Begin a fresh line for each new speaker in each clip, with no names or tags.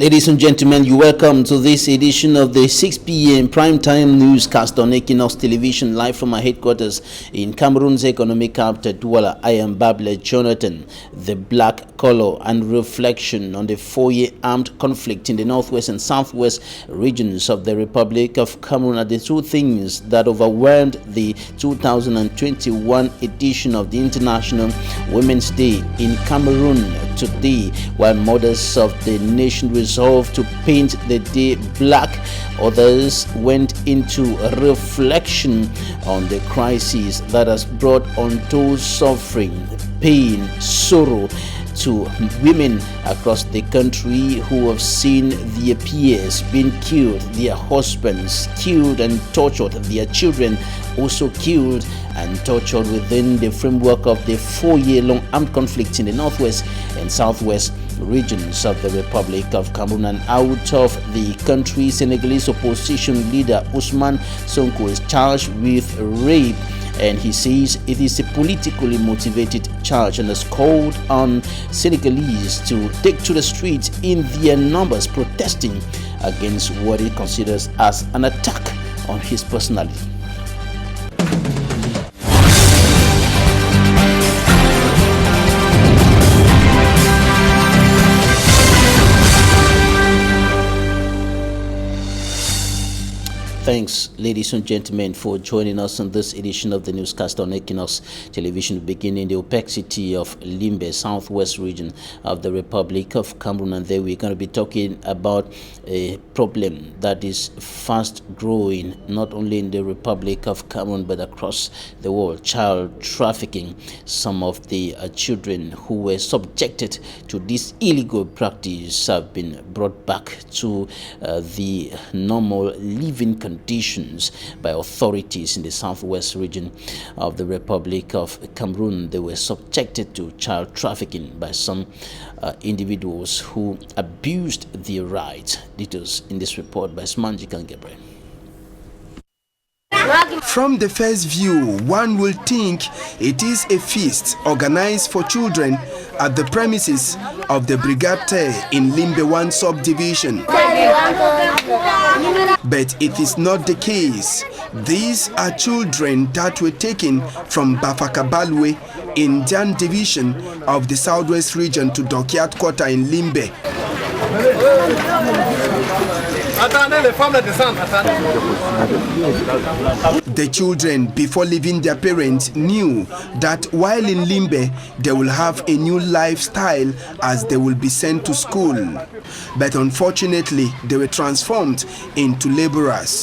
Ladies and gentlemen, you welcome to this edition of the 6 p.m. primetime newscast on Equinoxe Television, live from our headquarters in Cameroon's economic capital, Douala. I am Babler Jonathan. The black color and reflection on the 4-year armed conflict in the northwest and southwest regions of the Republic of Cameroon are the two things that overwhelmed the 2021 edition of the International Women's Day in Cameroon today, while mothers of the nation resolved to paint the day black. Others went into a reflection on the crisis that has brought untold suffering, pain, sorrow to women across the country who have seen their peers being killed, their husbands killed and tortured, their children also killed and tortured within the framework of the 4-year-long armed conflict in the northwest and southwest regions of the Republic of Cameroon. And out of the country, Senegalese opposition leader Ousmane Sonko is charged with rape, and he says it is a politically motivated charge and has called on Senegalese to take to the streets in their numbers, protesting against what he considers as an attack on his personality. Thanks, ladies and gentlemen, for joining us on this edition of the newscast on Equinoxe Television, beginning the opacity of Limbe, southwest region of the Republic of Cameroon. And there we're going to be talking about a problem that is fast growing, not only in the Republic of Cameroon, but across the world: child trafficking. Some of the children who were subjected to this illegal practice have been brought back to the normal living conditions by authorities in the southwest region of the Republic of Cameroon. They were subjected to child trafficking by some individuals who abused their rights. Details in this report by Smanjikan Gabriel.
From the first view, one will think it is a feast organized for children at the premises of the Brigade in Limbe 1 subdivision. But it is not the case. These are children that were taken from Bafakabalwe in Jan division of the southwest region to Dokiat Quarter in Limbe. The children, before leaving their parents, knew that while in Limbe, they will have a new lifestyle as they will be sent to school. But unfortunately, they were transformed into laborers.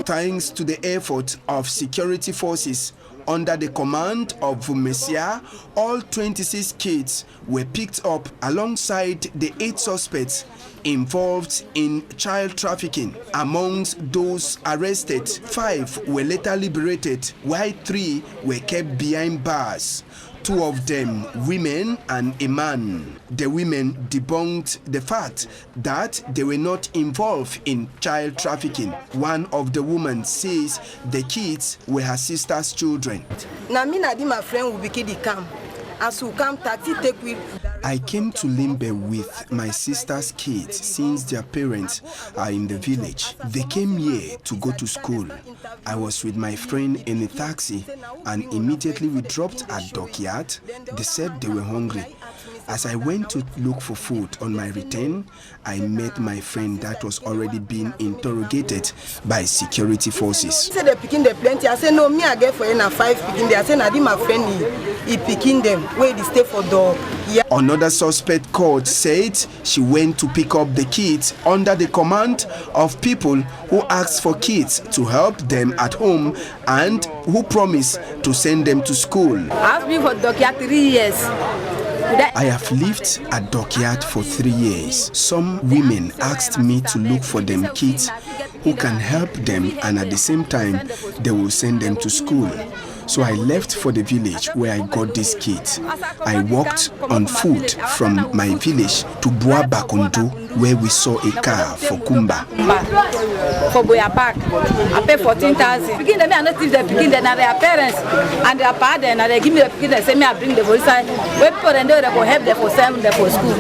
Thanks to the effort of security forces under the command of Vumesia, all 26 kids were picked up alongside the 8 suspects involved in child trafficking. Amongst those arrested, 5 were later liberated, while 3 were kept behind bars. 2 of them women and a man. The women debunked the fact that they were not involved in child trafficking. One of the women says the kids were her sister's children. I came to Limbe with my sister's kids since their parents are in the village. They came here to go to school. I was with my friend in a taxi, and immediately we dropped at Dokiat. They said they were hungry. As I went to look for food on my return, I met my friend that was already being interrogated by security forces.
They said picking the plenty. I said no, me I get for 5 picking. They said I my friend he picking them. Where they stay for dog. Yeah.
Another suspect called said she went to pick up the kids under the command of people who asked for kids to help them at home and who promised to send them to school.
I've been for Dokia 3 years.
I have lived at Dockyard for 3 years. Some women asked me to look for them kids who can help them, and at the same time, they will send them to school. So I left for the village where I got these kids. I walked on foot from my village to Boa Bakundu, where we saw a car for Kumba.
For Boya Park, I pay 14,000. Begin them, I not leave the begin them, their parents and their father, and they give me the begin. They say me I bring the voice. Wait for them, they will help them for send them for school.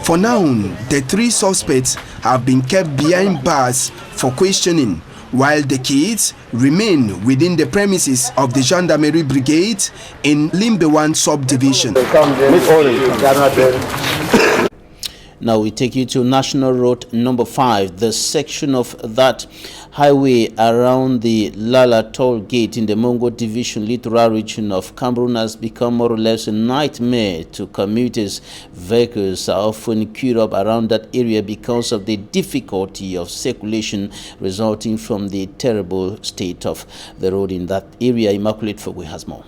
For now, the 3 suspects have been kept behind bars for questioning, while the kids remain within the premises of the Gendarmerie Brigade in Limbe 1 subdivision.
Now we take you to National Road number 5, the section of that highway around the Lala toll gate in the Mongo division littoral region of Cameroon has become more or less a nightmare to commuters. Vehicles are often queued up around that area because of the difficulty of circulation resulting from the terrible state of the road in that area. Immaculate Fogwe has more.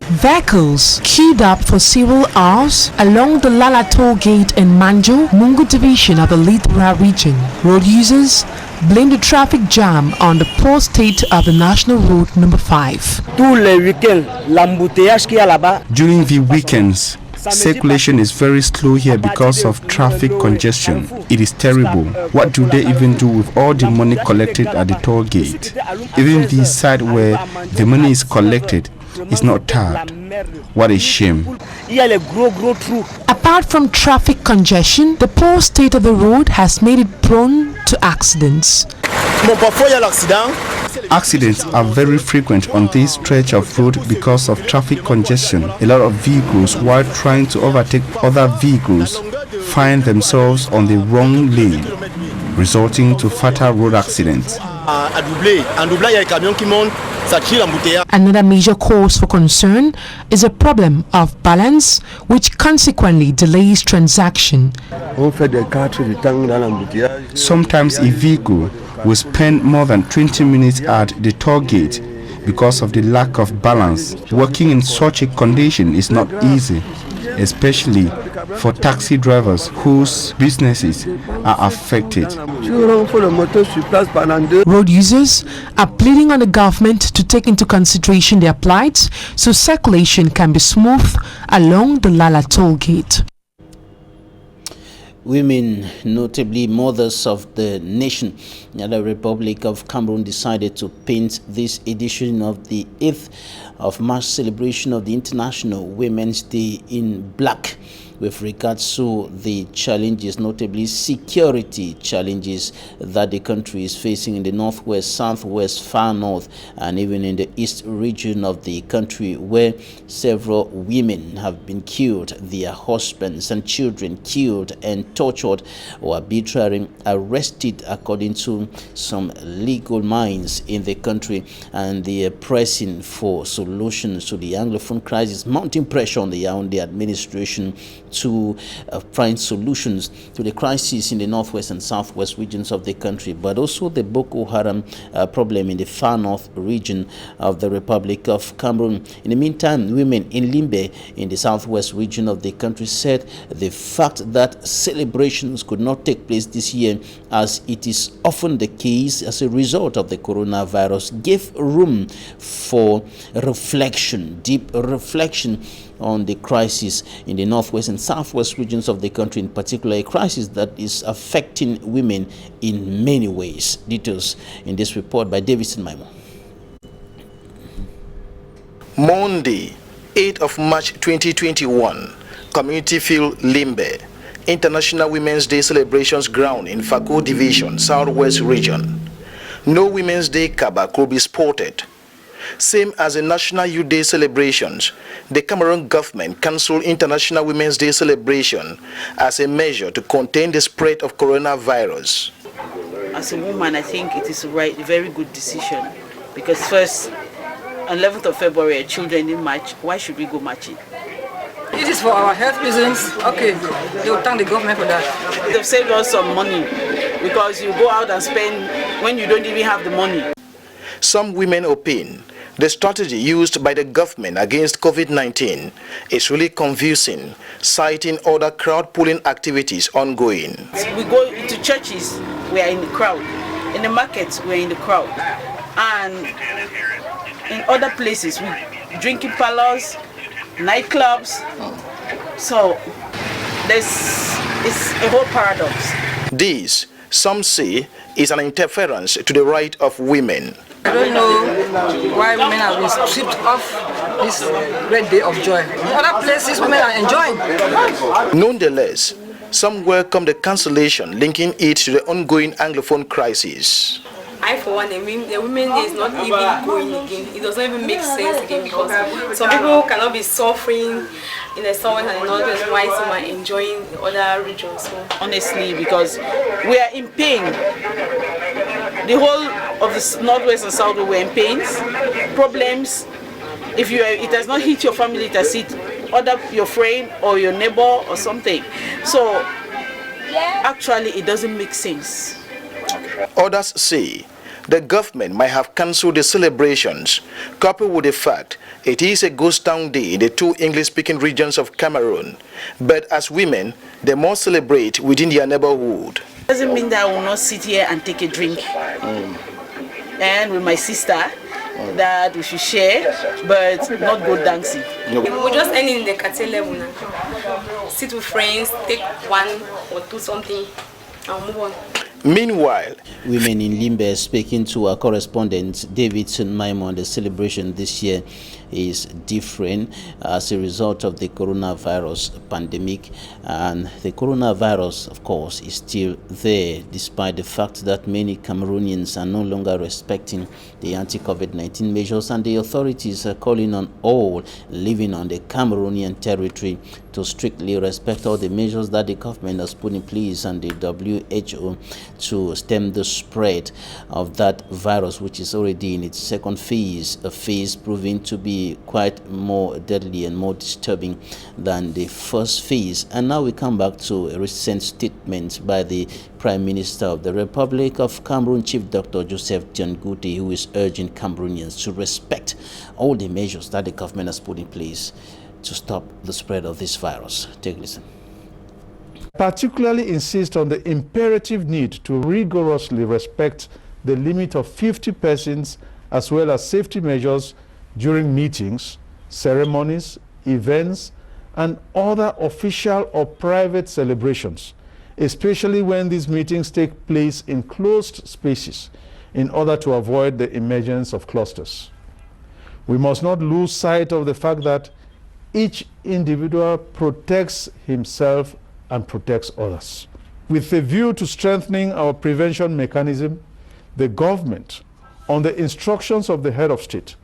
Vehicles queued up for several hours along the Lala toll gate in Manjo, Mungu division of the littoral region. Road users blame the traffic jam on the poor state of the National Road number 5.
During the weekends, circulation is very slow here because of traffic congestion. It is terrible. What do they even do with all the money collected at the toll gate? Even the side where the money is collected is not tarred. What a shame.
Apart from traffic congestion, the poor state of the road has made it prone to accidents.
Accidents are very frequent on this stretch of road because of traffic congestion. A lot of vehicles, while trying to overtake other vehicles, find themselves on the wrong lane, resulting to fatal road accidents.
Another major cause for concern is a problem of balance, which consequently delays transaction.
Sometimes a vehicle will spend more than 20 minutes at the toll gate because of the lack of balance. Working in such a condition is not easy, especially for taxi drivers whose businesses are affected.
Road users are pleading on the government to take into consideration their plight so circulation can be smooth along the Lala toll gate.
Women, notably mothers of the nation, the Republic of Cameroon, decided to paint this edition of the 8th of March celebration of the International Women's Day in black, with regards to the challenges, notably security challenges that the country is facing in the northwest, southwest, far north, and even in the east region of the country, where several women have been killed, their husbands and children killed and tortured or arbitrarily arrested, according to some legal minds in the country, and they are pressing for solutions to the Anglophone crisis, mounting pressure on the Yaoundé administration to find solutions to the crisis in the northwest and southwest regions of the country, but also the Boko Haram problem in the far north region of the Republic of Cameroon. In the meantime, women in Limbe in the southwest region of the country said the fact that celebrations could not take place this year, as it is often the case as a result of the coronavirus, gave room for reflection, deep reflection on the crisis in the northwest and southwest regions of the country, in particular a crisis that is affecting women in many ways. Details in this report by Davidson Maimo.
Monday, 8th of March 2021, Community Field Limbe, International Women's Day celebrations ground in Fako Division, Southwest Region. No Women's Day kaba could be sported. Same as the National Youth Day celebrations, the Cameroon government cancelled International Women's Day celebration as a measure to contain the spread of coronavirus.
As a woman, I think it is a very good decision, because first, on 11th of February, children didn't march. Why should we go marching?
It is for our health reasons. Okay, they will thank the government for that.
They've saved us some money, because you go out and spend when you don't even have the money.
Some women opine The strategy used by the government against COVID-19 is really confusing, citing other crowd-pulling activities ongoing.
We go into churches, we are in the crowd. In the markets, we are in the crowd. And in other places, we drinking parlors, nightclubs. So it's a whole paradox.
This, some say, is an interference to the right of women.
I don't know why women have been stripped off this great day of joy. In other places, women are enjoying.
Nonetheless, some welcome the cancellation, linking it to the ongoing Anglophone crisis.
I, for one, the women is not even going again. It doesn't even make sense again because some people cannot be suffering in the south and in others why some are enjoying the other regions. So.
Honestly, because we are in pain. The whole of the northwest and south we're in pains, problems. If it does not hit your family, it has hit your friend or your neighbor or something. So actually, it doesn't make sense.
Others say the government might have cancelled the celebrations, coupled with the fact it is a ghost town day in the two English-speaking regions of Cameroon. But as women, they must celebrate within their neighborhood.
Doesn't mean that I will not sit here and take a drink and with my sister that we should share, but not go dancing.
We just end in the cartel level now. Sit with friends, take one or two something, and move on.
Meanwhile,
women in Limbe speaking to our correspondent Davidson Maimon, the celebration this year is different as a result of the coronavirus pandemic, and the coronavirus, of course, is still there despite the fact that many Cameroonians are no longer respecting the anti-COVID-19 measures, and the authorities are calling on all living on the Cameroonian territory to strictly respect all the measures that the government has put in place and the WHO to stem the spread of that virus, which is already in its second phase, a phase proving to be quite more deadly and more disturbing than the first phase. And now we come back to a recent statement by the Prime Minister of the Republic of Cameroon, Chief Dr. Joseph Diangote, who is urging Cameroonians to respect all the measures that the government has put in place to stop the spread of this virus. Take a listen.
Particularly insist on the imperative need to rigorously respect the limit of 50 persons as well as safety measures during meetings, ceremonies, events, and other official or private celebrations, especially when these meetings take place in closed spaces in order to avoid the emergence of clusters. We must not lose sight of the fact that each individual protects himself and protects others. With a view to strengthening our prevention mechanism, the government, on the instructions of the head of state,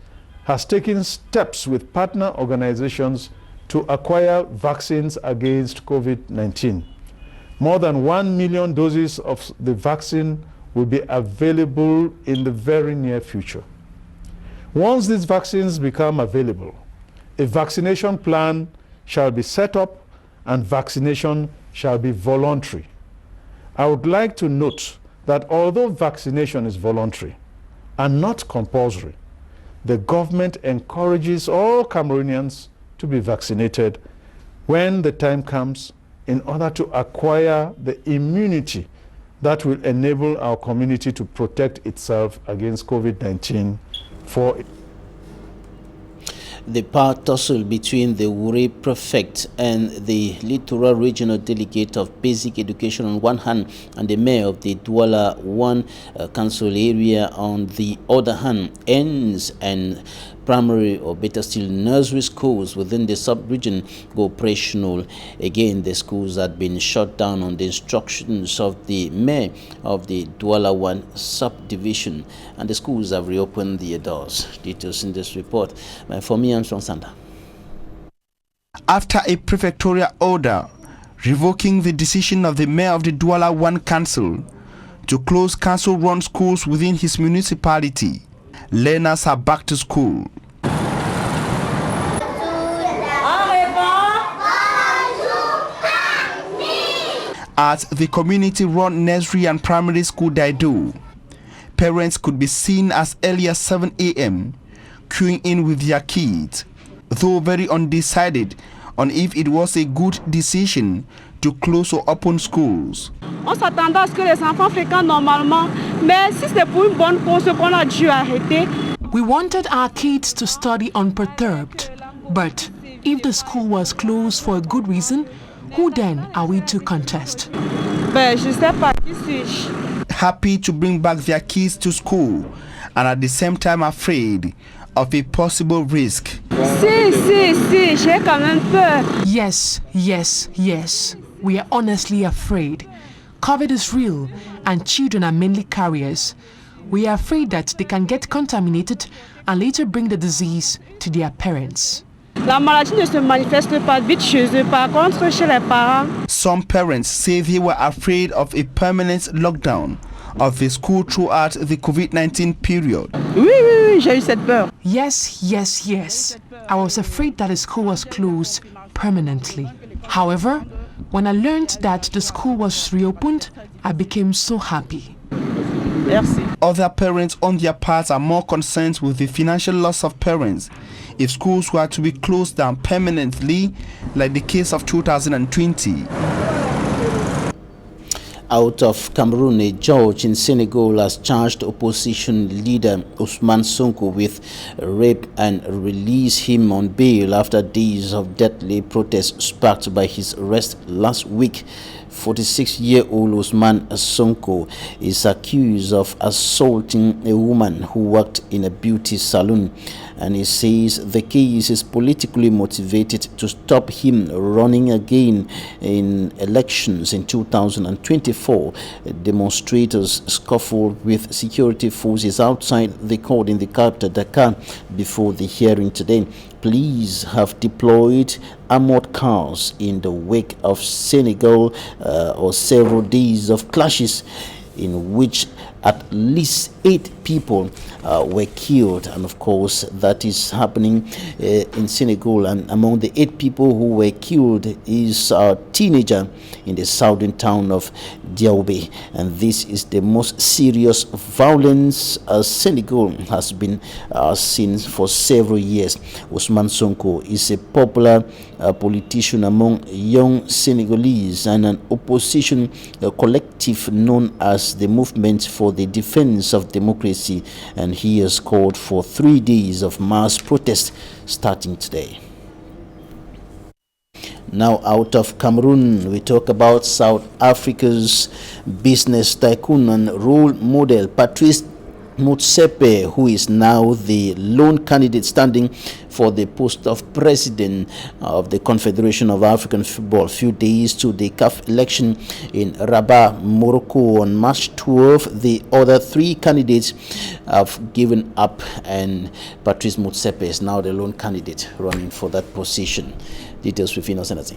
has taken steps with partner organizations to acquire vaccines against COVID-19. More than 1 million doses of the vaccine will be available in the very near future. Once these vaccines become available, a vaccination plan shall be set up and vaccination shall be voluntary. I would like to note that although vaccination is voluntary and not compulsory, the government encourages all Cameroonians to be vaccinated when the time comes in order to acquire the immunity that will enable our community to protect itself against COVID-19 for it.
The power tussle between the Wuri prefect and the Littoral Regional Delegate of Basic Education on one hand and the mayor of the Douala 1 council area on the other hand ends, and primary or better still nursery schools within the sub-region go operational again. The schools had been shut down on the instructions of the mayor of the Douala 1 subdivision, and the schools have reopened their doors. Details in this report for me, I'm from Santa.
After a prefectorial order revoking the decision of the mayor of the Douala 1 council to close council-run schools within his municipality, learners are back to school. At the community-run nursery and primary school Daido, parents could be seen as early as 7 a.m. queuing in with their kids, though very undecided on if it was a good decision to close or open schools.
On s'attendait à ce que les enfants fréquentent normalement, mais si c'est pour une bonne cause qu'on a dû arrêter.
We wanted our kids to study unperturbed, but if the school was closed for a good reason, who then are we to contest?
Ben, je sais pas, qui suis-je?
Happy to bring back their kids to school and at the same time afraid of a possible risk.
Si, j'ai quand même peur.
Yes. We are honestly afraid. COVID is real and children are mainly carriers. We are afraid that they can get contaminated and later bring the disease to their parents.
La maladie ne se manifeste pas vite chez eux, par contre chez les parents.
Some parents say they were afraid of a permanent lockdown of the school throughout the COVID-19 period.
Oui, j'ai eu cette peur.
Yes. I was afraid that the school was closed permanently. However, when I learned that the school was reopened, I became so happy.
Merci.
Other parents on their part are more concerned with the financial loss of parents if schools were to be closed down permanently, like the case of 2020.
Out of Cameroon, a judge in Senegal has charged opposition leader Ousmane Sonko with rape and released him on bail after days of deadly protests sparked by his arrest last week. 46-year-old Ousmane Sonko is accused of assaulting a woman who worked in a beauty salon, and he says the case is politically motivated to stop him running again in elections in 2024. Demonstrators scuffled with security forces outside the court in the capital Dakar before the hearing today. Police have deployed armored cars in the wake of Senegal or several days of clashes in which at least 8 people were killed, and of course that is happening in Senegal, and among the 8 people who were killed is a teenager in the southern town of Diaoubé, and this is the most serious violence Senegal has been seen for several years. Ousmane Sonko is a popular politician among young Senegalese and an opposition collective known as the Movement for the Defense of Democracy, and he has called for 3 days of mass protest starting today. Now out of Cameroon, we talk about South Africa's business tycoon and role model Patrice Motsepe, who is now the lone candidate standing for the post of president of the Confederation of African Football. Few days to the CAF election in Rabat, Morocco on March 12, the other 3 candidates have given up, and Patrice Motsepe is now the lone candidate running for that position. Details with Equinoxe.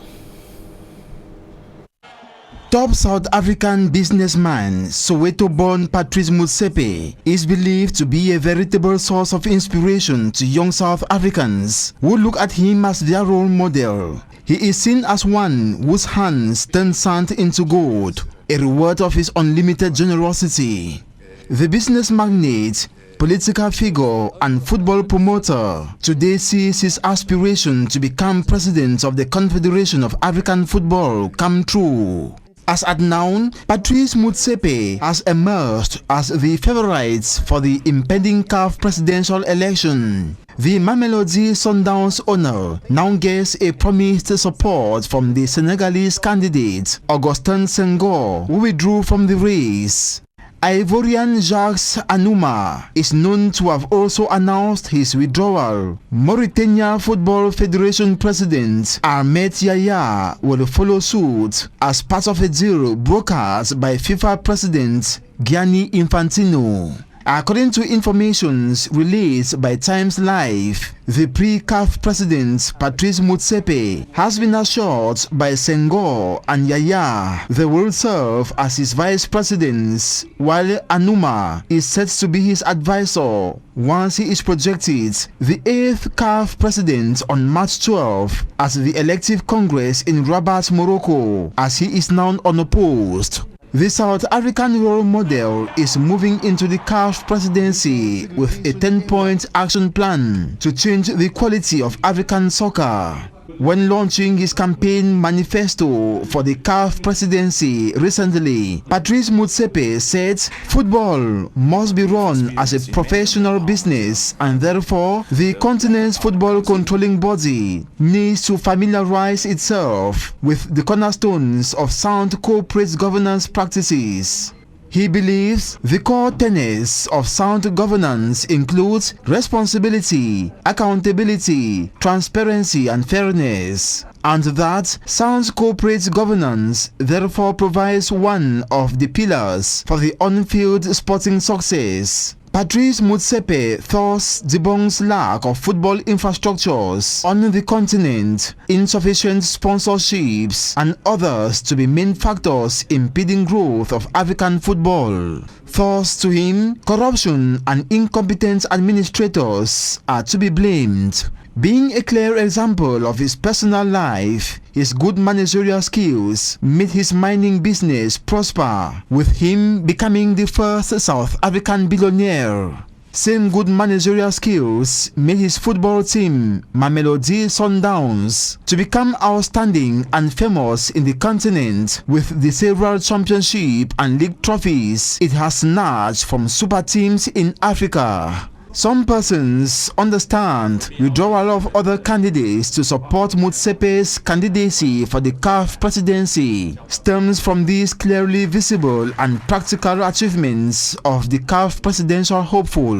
Top South African businessman Soweto-born Patrice Motsepe is believed to be a veritable source of inspiration to young South Africans who look at him as their role model. He is seen as one whose hands turn sand into gold, a reward of his unlimited generosity. The business magnate, political figure and football promoter today sees his aspiration to become president of the Confederation of African Football come true. As at now, Patrice Motsepe has emerged as the favorite for the impending CAF presidential election. The Mamelodi Sundowns owner now gets a promised support from the Senegalese candidate Augustin Senghor, who withdrew from the race. Ivorian Jacques Anouma is known to have also announced his withdrawal. Mauritania Football Federation President Ahmed Yahya will follow suit as part of a deal brokered by FIFA President Gianni Infantino. According to information released by Times Live, the pre-CAF president Patrice Motsepe has been assured by Senghor and Yahya they will serve as his vice presidents, while Anouma is set to be his advisor once he is projected the 8th CAF president on March 12 at the elective congress in Rabat, Morocco, as he is now unopposed.
The South African role model is moving into the CAF presidency with a 10-point action plan to change the quality of African soccer. When launching his campaign manifesto for the CAF presidency recently, Patrice Motsepe said football must be run as a professional business, and therefore the continent's football controlling body needs to familiarize itself with the cornerstones of sound corporate governance practices. He believes the core tenets of sound governance include responsibility, accountability, transparency, and fairness, and that sound corporate governance therefore provides one of the pillars for the on-field sporting success. Patrice Motsepe thus debunks lack of football infrastructures on the continent, insufficient sponsorships, and others to be main factors impeding growth of African football. Thus, to him, corruption and incompetent administrators are to be blamed. Being a clear example of his personal life, his good managerial skills made his mining business prosper, with him becoming the first South African billionaire. Same good managerial skills made his football team, Mamelodi Sundowns, to become outstanding and famous in the continent with the several championship and league trophies it has snatched from super teams in Africa. Some persons understand withdrawal of other candidates to support Motsepe's candidacy for the CAF presidency stems from these clearly visible and practical achievements of the CAF presidential hopeful.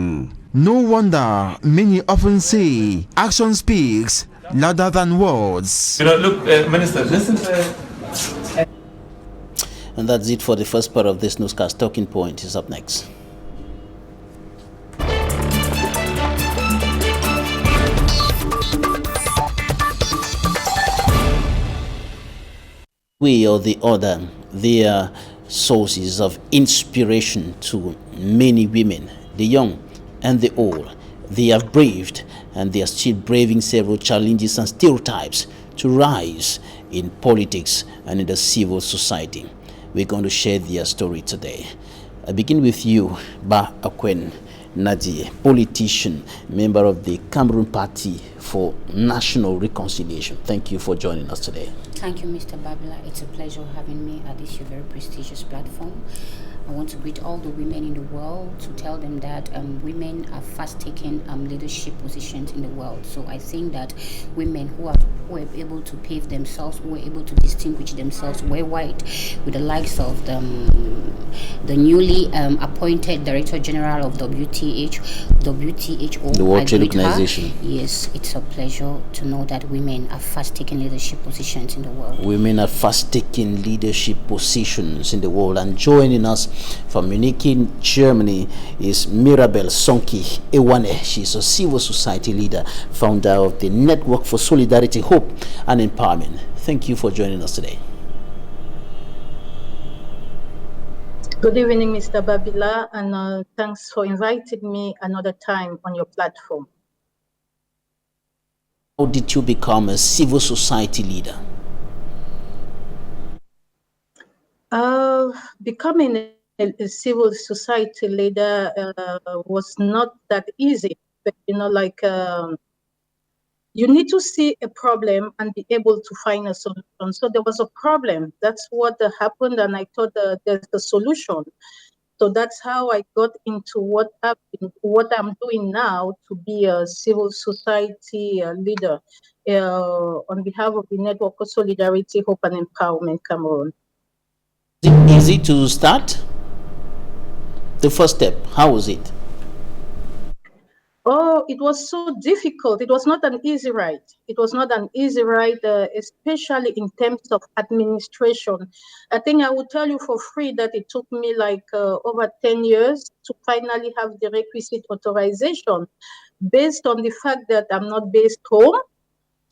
No wonder many often say action speaks louder than words.
Look, Minister, listen to...
And that's it for the first part of this newscast. Talking Point is up next. Way or the other, they are sources of inspiration to many women, the young and the old. They have braved and they are still braving several challenges and stereotypes to rise in politics and in the civil society. We're going to share their story today. I begin with you, Ba Akwen Nadie, politician, member of the Cameroon Party for National Reconciliation. Thank you for joining us today.
Thank you, Mr. Babila. It's a pleasure having me at this very prestigious platform. I want to greet all the women in the world to tell them that women are fast taking leadership positions in the world. So I think that women who are able to pave themselves, who are able to distinguish themselves worldwide with the likes of the newly appointed Director General of WTHO,
the World Trade Organization.
Yes, it's a pleasure to know that women are fast taking leadership positions in the world.
Women are fast taking leadership positions in the world. And joining us from Munich in Germany is Mirabel Sonki Ewane. She's a civil society leader, founder of the Network for Solidarity, Hope and Empowerment. Thank you for joining us today.
Good evening, Mr. Babila, and thanks for inviting me another time on your platform.
How did you become a civil society leader?
Becoming a civil society leader was not that easy, but you need to see a problem and be able to find a solution. So there was a problem. That's what happened, and I thought there's the solution. So that's how I got into what I'm doing now, to be a civil society leader on behalf of the Network of Solidarity, Hope and Empowerment Cameroon.
Is it easy to start? The first step, how was it?
Oh, it was so difficult. It was not an easy ride. It was not an easy ride, especially in terms of administration. I think I will tell you for free that it took me over 10 years to finally have the requisite authorization, based on the fact that I'm not based home.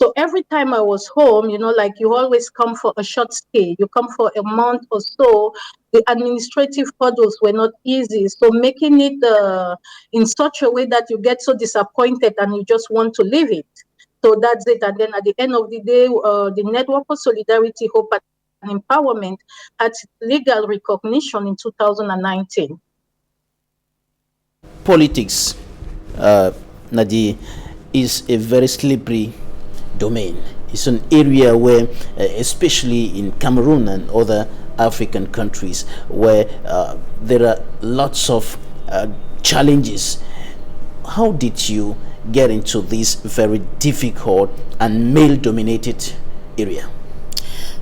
So every time I was home, you always come for a short stay. You come for a month or so. The administrative hurdles were not easy. So making it in such a way that you get so disappointed and you just want to leave it. So that's it. And then at the end of the day, the Network of Solidarity, Hope empowerment had legal recognition in 2019.
Politics, Nadi, is a very slippery domain. It's an area where, especially in Cameroon and other African countries, where there are lots of challenges. How did you get into this very difficult and male-dominated area?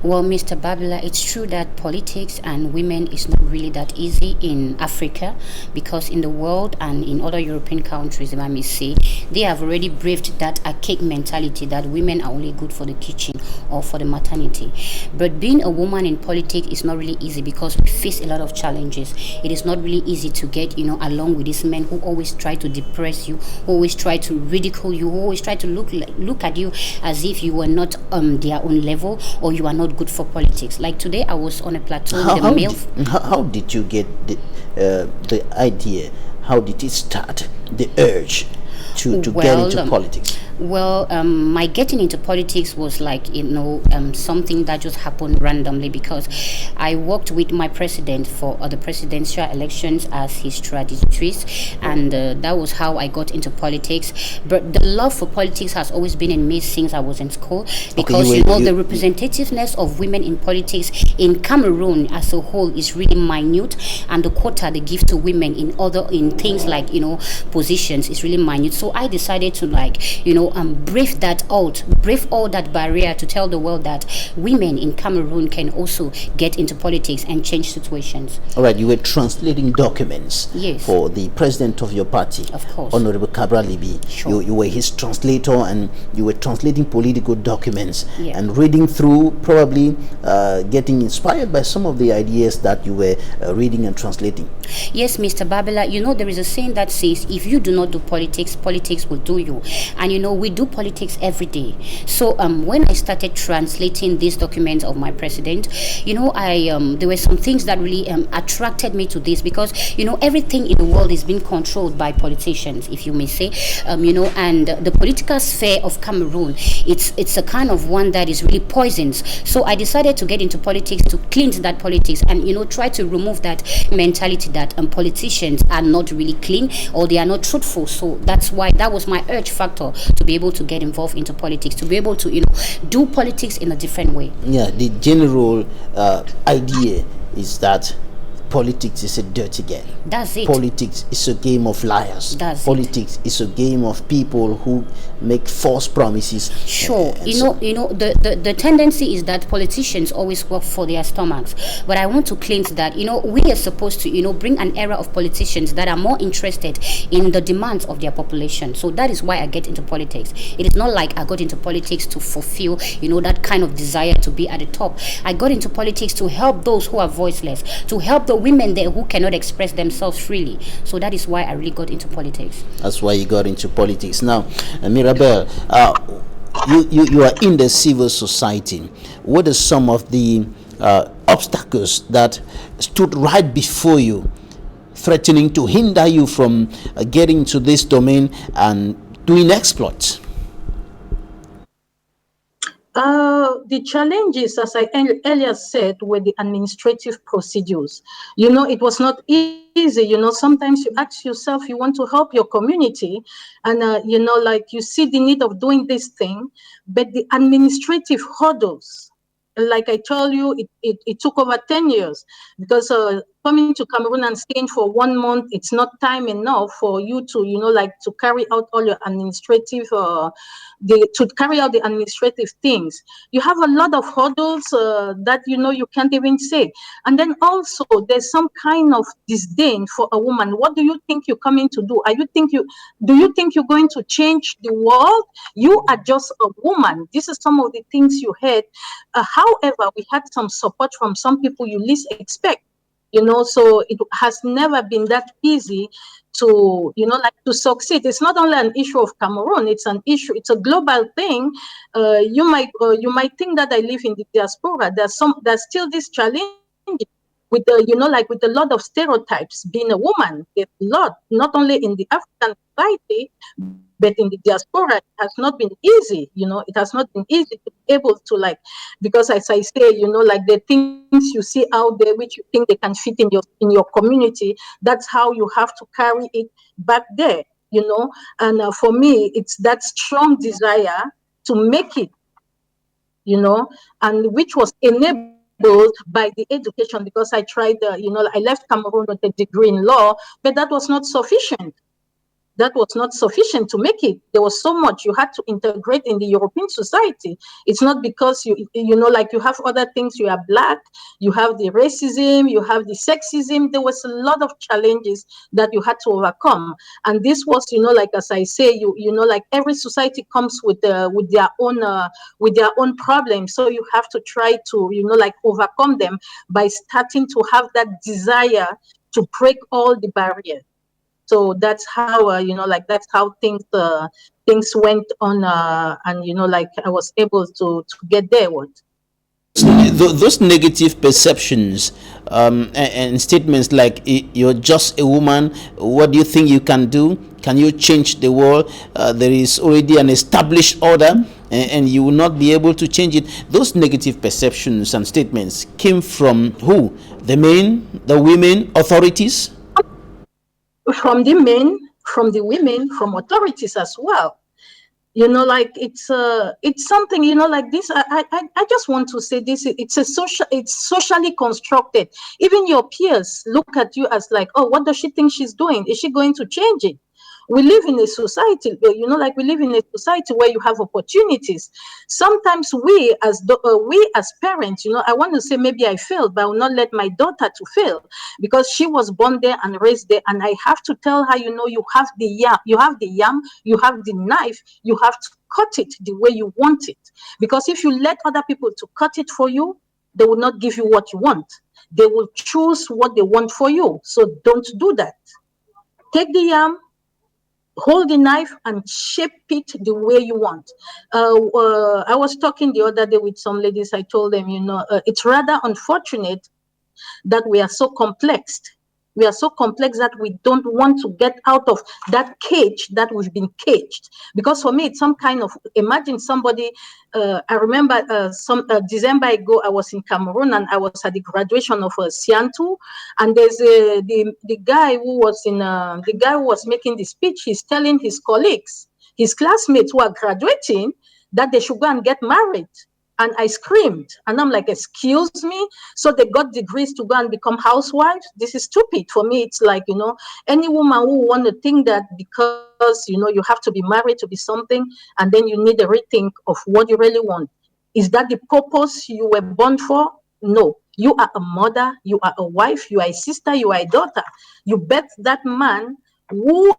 Well, Mr. Babila, it's true that politics and women is not really that easy in Africa, because in the world and in other European countries, if I may say, they have already braved that archaic mentality that women are only good for the kitchen or for the maternity. But being a woman in politics is not really easy, because we face a lot of challenges. It is not really easy to get, along with these men who always try to depress you, who always try to ridicule you, who always try to look at you as if you were not their own level, or you are not good for politics. Like today, I was on a plateau with a male.
How did you get the idea? How did it start? The urge to get into politics?
Well, my getting into politics was like, something that just happened randomly, because I worked with my president for the presidential elections as his strategist, and that was how I got into politics. But the love for politics has always been in me since I was in school, because the representativeness of women in politics in Cameroon as a whole is really minute, and the quota they give to women in things like positions is really minute. So I decided to brave all that barrier to tell the world that women in Cameroon can also get into politics and change situations.
All right, you were translating documents
for
the president of your party,
of course,
Honorable Cabral Libi.
Sure.
You were his translator, and you were translating political documents and
Yeah.
reading through, probably getting inspired by some of the ideas that you were reading and translating.
Yes, Mr. Babila, there is a saying that says, if you do not do politics, politics will do you. And we do politics every day. So when I started translating these documents of my president, there were some things that really attracted me to this, because everything in the world is being controlled by politicians, if you may say, and the political sphere of Cameroon, it's a kind of one that is really poisons. So I decided to get into politics to cleanse that politics, and try to remove that mentality that politicians are not really clean, or they are not truthful. So that's why that was my urge factor to be able to get involved into politics, to be able to do politics in a different way.
Yeah, the general idea is that politics is a dirty game.
That's it.
Politics is a game of liars. Politics is a game of people who make false promises.
Sure, the tendency is that politicians always work for their stomachs, but I want to claim that we are supposed to bring an era of politicians that are more interested in the demands of their population. So that is why I get into politics. It is not like I got into politics to fulfill that kind of desire to be at the top. I got into politics to help those who are voiceless, to help the women there who cannot express themselves freely. So that is why I really got into politics.
That's why you got into politics. Now, Mirabel, you are in the civil society. What are some of the obstacles that stood right before you, threatening to hinder you from getting to this domain and doing exploits?
The challenges, as I earlier said, were the administrative procedures. It was not easy. Sometimes you ask yourself, you want to help your community, and you see the need of doing this thing, but the administrative hurdles, like I told you, it took over 10 years, because coming to Cameroon and staying for 1 month, it's not time enough for you to, to carry out all your administrative, to carry out the administrative things. You have a lot of hurdles that, you can't even say. And then also there's some kind of disdain for a woman. What do you think you're coming to do? Do you think you're going to change the world? You are just a woman. This is some of the things you heard. However, we had some support from some people you least expect. So it has never been that easy to, to succeed. It's not only an issue of Cameroon, it's an issue, it's a global thing. You might think that I live in the diaspora. There's still this challenge. with the, you know, like with a lot of stereotypes. Being a woman, a lot, not only in the African society, but in the diaspora, it has not been easy. You know, it has not been easy to be able to, like, because as I say, you know, like the things you see out there, which you think they can fit in your community, that's how you have to carry it back there. You know, and for me, it's that strong desire to make it, you know, and which was enabled by the education, because I tried, you know, I left Cameroon with a degree in law, but that was not sufficient. That was not sufficient to make it. There was so much you had to integrate in the European society. It's not because you know, like you have other things. You are Black, you have the racism, you have the sexism. There was a lot of challenges that you had to overcome. And this was, you know, like as I say, you know, like every society comes with their own problems. So you have to try to, you know, like overcome them by starting to have that desire to break all the barriers. So that's how, you know, like that's how things went on, and you know, like I was able to get there. What?
Those negative perceptions and statements like you're just a woman, what do you think you can do? Can you change the world? There is already an established order and you will not be able to change it. Those negative perceptions and statements came from who? The men, the women, authorities?
From the men, from the women, from authorities as well. You know, like it's something, you know, like this. I just want to say this. It's socially constructed. Even your peers look at you as like, oh, what does she think she's doing? Is she going to change it? We live in a society, you know, like we live in a society where you have opportunities. Sometimes we as parents, you know, I want to say maybe I failed, but I will not let my daughter to fail, because she was born there and raised there, and I have to tell her, you know, you have the yam, you have the knife, you have to cut it the way you want it. Because if you let other people to cut it for you, they will not give you what you want. They will choose what they want for you. So don't do that. Take the yam, hold the knife, and shape it the way you want. I was talking the other day with some ladies. I told them, you know, it's rather unfortunate that we are so complex. We are so complex that we don't want to get out of that cage that we've been caged. Because for me, it's some kind of, imagine somebody, I remember some December ago, I was in Cameroon and I was at the graduation of Siantu, and there's the guy who was making the speech. He's telling his colleagues, his classmates who are graduating, that they should go and get married. And I screamed, and I'm like, excuse me? So they got degrees to go and become housewives? This is stupid. For me, it's like, you know, any woman who want to think that because, you know, you have to be married to be something, and then you need a rethink of what you really want. Is that the purpose you were born for? No. You are a mother, you are a wife, you are a sister, you are a daughter. You bet that man who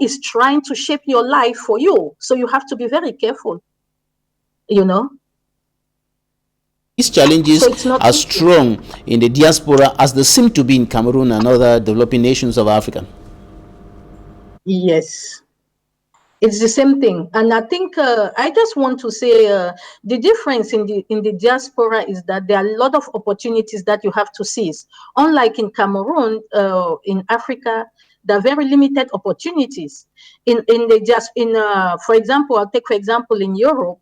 is trying to shape your life for you. So you have to be very careful, you know.
These challenges are strong in the diaspora as they seem to be in Cameroon and other developing nations of Africa.
Yes, it's the same thing. And I think I just want to say the difference in the diaspora is that there are a lot of opportunities that you have to seize. Unlike in Cameroon, in Africa, there are very limited opportunities. For example, I'll take for example in Europe,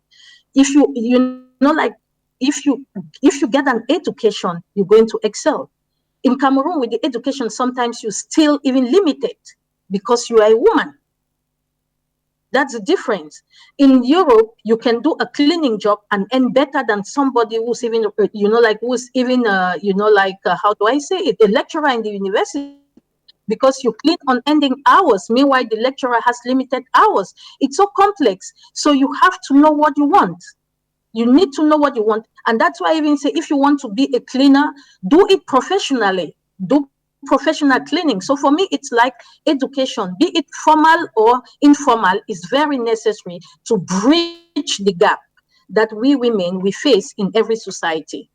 if you know, like, if you get an education, you're going to excel. In Cameroon, with the education, sometimes you're still even limited because you are a woman. That's the difference. In Europe, you can do a cleaning job and earn better than somebody who's even, you know, like who's even, you know, like, how do I say it? A lecturer in the university. Because you clean on ending hours. Meanwhile, the lecturer has limited hours. It's so complex. So you have to know what you want. You need to know what you want. And that's why I even say, if you want to be a cleaner, do it professionally. Do professional cleaning. So for me, it's like education, be it formal or informal, is very necessary to bridge the gap that we women, we face in every society.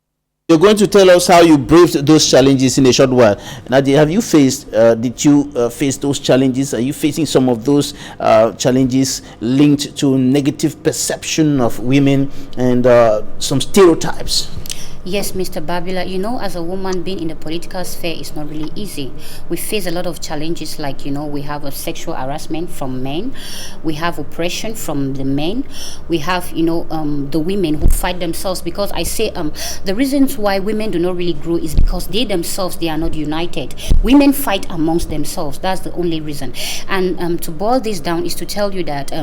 You're going to tell us how you braved those challenges in a short while. Nadia, have you faced, did you face those challenges? Are you facing some of those challenges linked to negative perception of women and some stereotypes?
Yes, Mr. Babila, you know, as a woman, being in the political sphere is not really easy. We face a lot of challenges like, you know, we have a sexual harassment from men, we have oppression from the men, we have, you know, the women who fight themselves, because I say the reasons why women do not really grow is because they themselves, they are not united. Women fight amongst themselves. That's the only reason. And to boil this down is to tell you that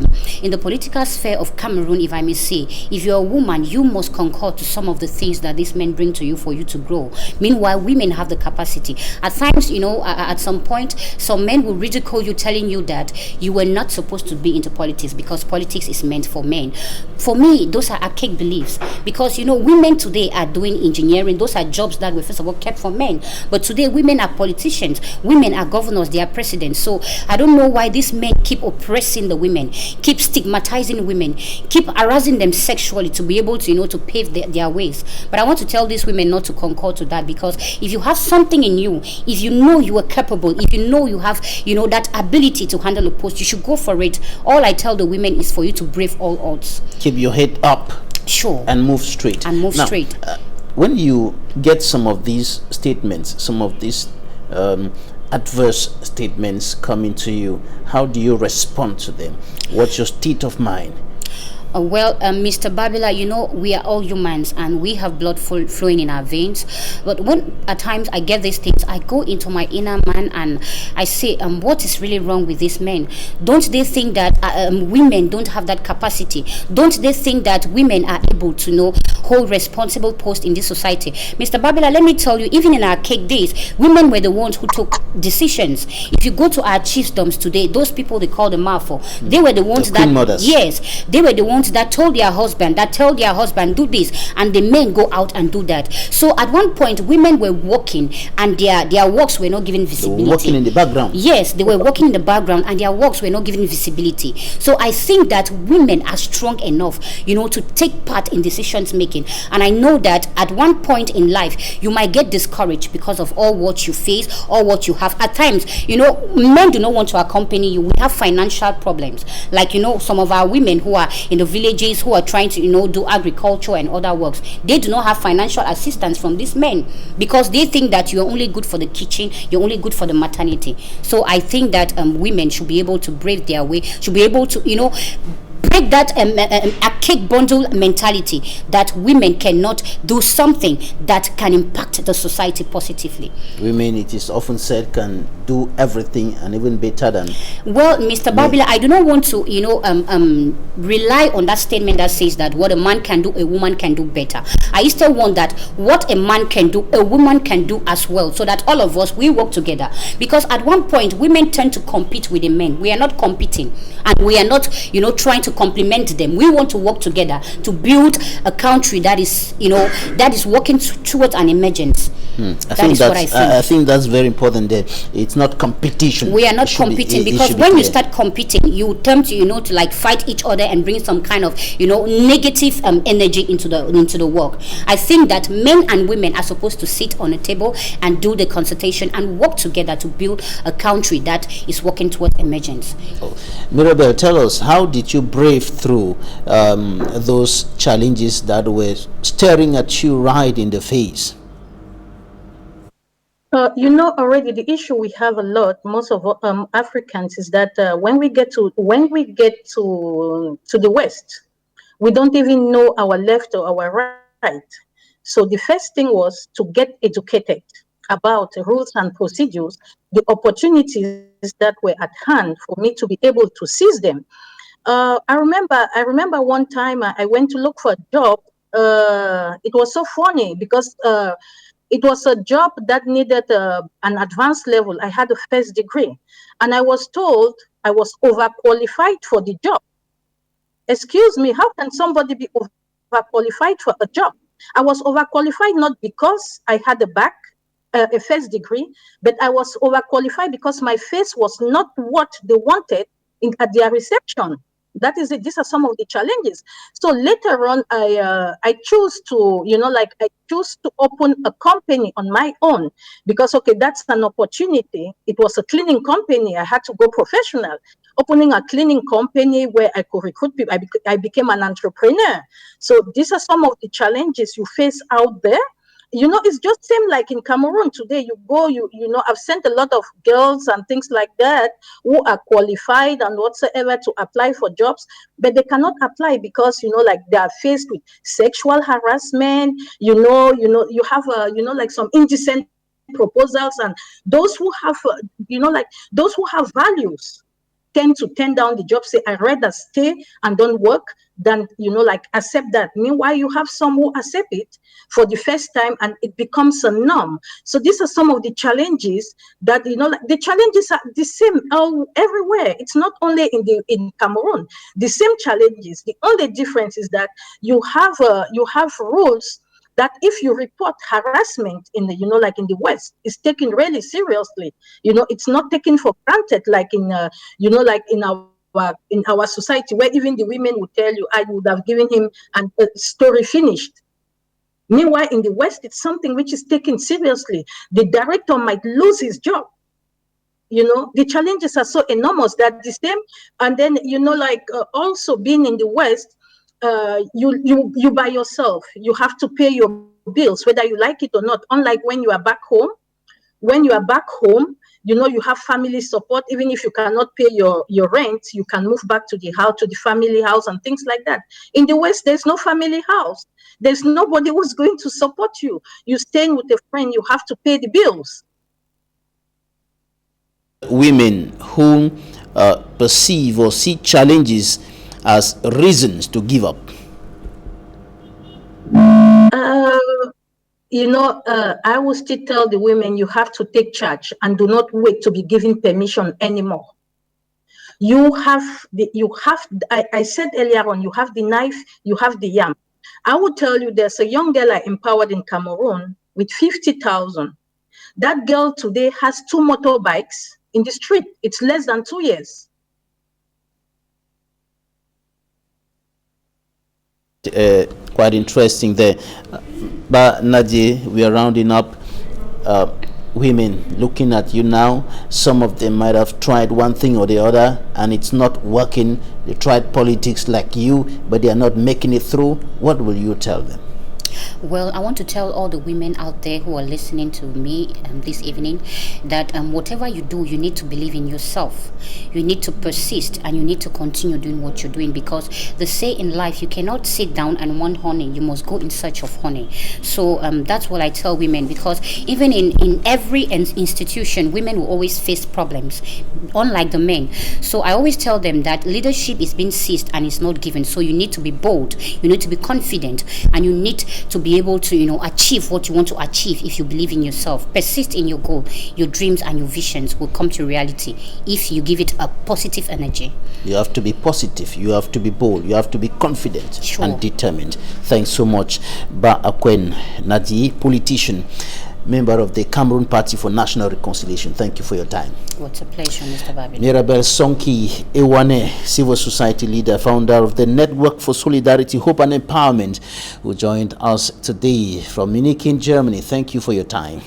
in the political sphere of Cameroon, if I may say, if you're a woman, you must concur to some of the things that these men bring to you for you to grow. Meanwhile, women have the capacity. At times, you know, at some point, some men will ridicule you, telling you that you were not supposed to be into politics because politics is meant for men. For me, those are archaic beliefs, because, you know, women today are doing engineering. Those are jobs that were first of all kept for men. But today, women are politicians, women are governors, they are presidents. So I don't know why these men keep oppressing the women, keep stigmatizing women, keep harassing them sexually to be able to, you know, to pave their ways. But I want to tell these women not to concur to that, because if you have something in you, if you know you are capable, if you know you have, you know, that ability to handle a post, you should go for it. All I tell the women is for you to brave all odds.
Keep your head up.
Sure.
And move straight.
And move
now,
straight.
When you get some of these statements, some of these adverse statements coming to you, how do you respond to them? What's your state of mind?
Well, Mr. Babila, you know, we are all humans and we have blood flowing in our veins. But when at times I get these things, I go into my inner man and I say, what is really wrong with these men? Don't they think that women don't have that capacity? Don't they think that women are able to, you know, hold responsible posts in this society? Mr. Babila, let me tell you, even in our cake days, women were the ones who took decisions. If you go to our chiefdoms today, those people they call the Mafo, they were the ones that, mothers. Yes, they were the ones that told their husband, do this, and the men go out and do that. So at one point, women were working and their works were not given visibility.
They were working in the background.
Yes, they were working in the background and their works were not given visibility. So I think that women are strong enough, you know, to take part in decisions making. And I know that at one point in life, you might get discouraged because of all what you face, all what you have. At times, you know, men do not want to accompany you. We have financial problems. Like, you know, some of our women who are in the villages who are trying to, you know, do agriculture and other works, they do not have financial assistance from these men because they think that you're only good for the kitchen, you're only good for the maternity. So I think that women should be able to brave their way, should be able to, you know, break that archaic bundle mentality that women cannot do something that can impact the society positively.
Women, it is often said, can do everything and even better than.
Well, Mr. Babila, I do not want to, you know, rely on that statement that says that what a man can do, a woman can do better. I still want that what a man can do, a woman can do as well, so that all of us, we work together. Because at one point, women tend to compete with the men. We are not competing, and we are not, you know, trying to complement them. We want to work together to build a country that is, you know, that is working towards an emergence.
I think that's very important there. It's not competition.
We are not competing, because when you start competing, you tend to, you know, to like fight each other and bring some kind of, you know, negative energy into the work. I think that men and women are supposed to sit on a table and do the consultation and work together to build a country that is working towards emergence.
Mirabel, tell us, how did you brave through those challenges that were staring at you right in the face?
You know, already the issue we have a lot, most of Africans, is that when we get to the West, we don't even know our left or our right. So the first thing was to get educated about the rules and procedures, the opportunities that were at hand for me to be able to seize them. I remember one time I went to look for a job. It was so funny because it was a job that needed an advanced level. I had a first degree, and I was told I was overqualified for the job. Excuse me, how can somebody be overqualified for a job? I was overqualified not because I had a first degree, but I was overqualified because my face was not what they wanted at their reception. That is it. These are some of the challenges. So later on, I choose to, you know, like I choose to open a company on my own because, okay, that's an opportunity. It was a cleaning company. I had to go professional. opening a cleaning company where I could recruit people. I became an entrepreneur. So these are some of the challenges you face out there. You know, it's just same like in Cameroon today. You go, you know, I've sent a lot of girls and things like that who are qualified and whatsoever to apply for jobs, but they cannot apply because, you know, like they are faced with sexual harassment. You have like some indecent proposals, and those who have, those who have values tend to turn down the job, say, I'd rather stay and don't work than, accept that. Meanwhile, you have some who accept it for the first time and it becomes a norm. So these are some of the challenges that, the challenges are the same everywhere. It's not only in Cameroon, the same challenges. The only difference is that you have rules that if you report harassment in the, in the West, it's taken really seriously. It's not taken for granted, like in our society, where even the women would tell you, I would have given him a story finished. Meanwhile, in the West, it's something which is taken seriously. The director might lose his job. The challenges are so enormous that the same, and then, also being in the West, you by yourself, you have to pay your bills, whether you like it or not. Unlike when you are back home, you have family support. Even if you cannot pay your rent, you can move back to the house, to the family house and things like that. In the West, there's no family house. There's nobody who's going to support you. You're staying with a friend, you have to pay the bills.
Women who perceive or see challenges as reasons to give up?
I will still tell the women, you have to take charge and do not wait to be given permission anymore. I said earlier on, you have the knife, you have the yam. I will tell you, there's a young girl I empowered in Cameroon with 50,000. That girl today has 2 motorbikes in the street. It's less than 2 years.
Quite interesting there. But Nadie, we are rounding up. Women looking at you now, some of them might have tried one thing or the other and it's not working. They tried politics like you, but they are not making it through. What will you tell them?
Well, I want to tell all the women out there who are listening to me this evening that whatever you do, you need to believe in yourself. You need to persist and you need to continue doing what you're doing, because they say in life you cannot sit down and want honey, you must go in search of honey. So that's what I tell women, because even in every institution, women will always face problems, unlike the men. So I always tell them that leadership is being seized and it's not given. So you need to be bold, you need to be confident, and you need to be able to achieve what you want to achieve. If you believe in yourself, persist in your goal, your dreams and your visions will come to reality if you give it a positive energy.
You have to be positive, you have to be bold, you have to be confident and determined. Thanks so much. Ba Akwen Nadie, politician, member of the Cameroon Party for National Reconciliation. Thank you for your time.
What's a pleasure, Mr. Babi.
Mirabel Sonki Ewane, civil society leader, founder of the Network for Solidarity, Hope and Empowerment, who joined us today from Munich in Germany. Thank you for your time.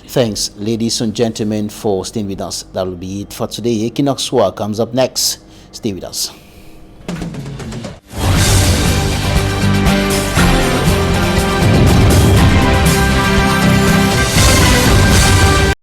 Thanks, ladies and gentlemen, for staying with us. That will be it for today. Equinoxe comes up next. Stay with us.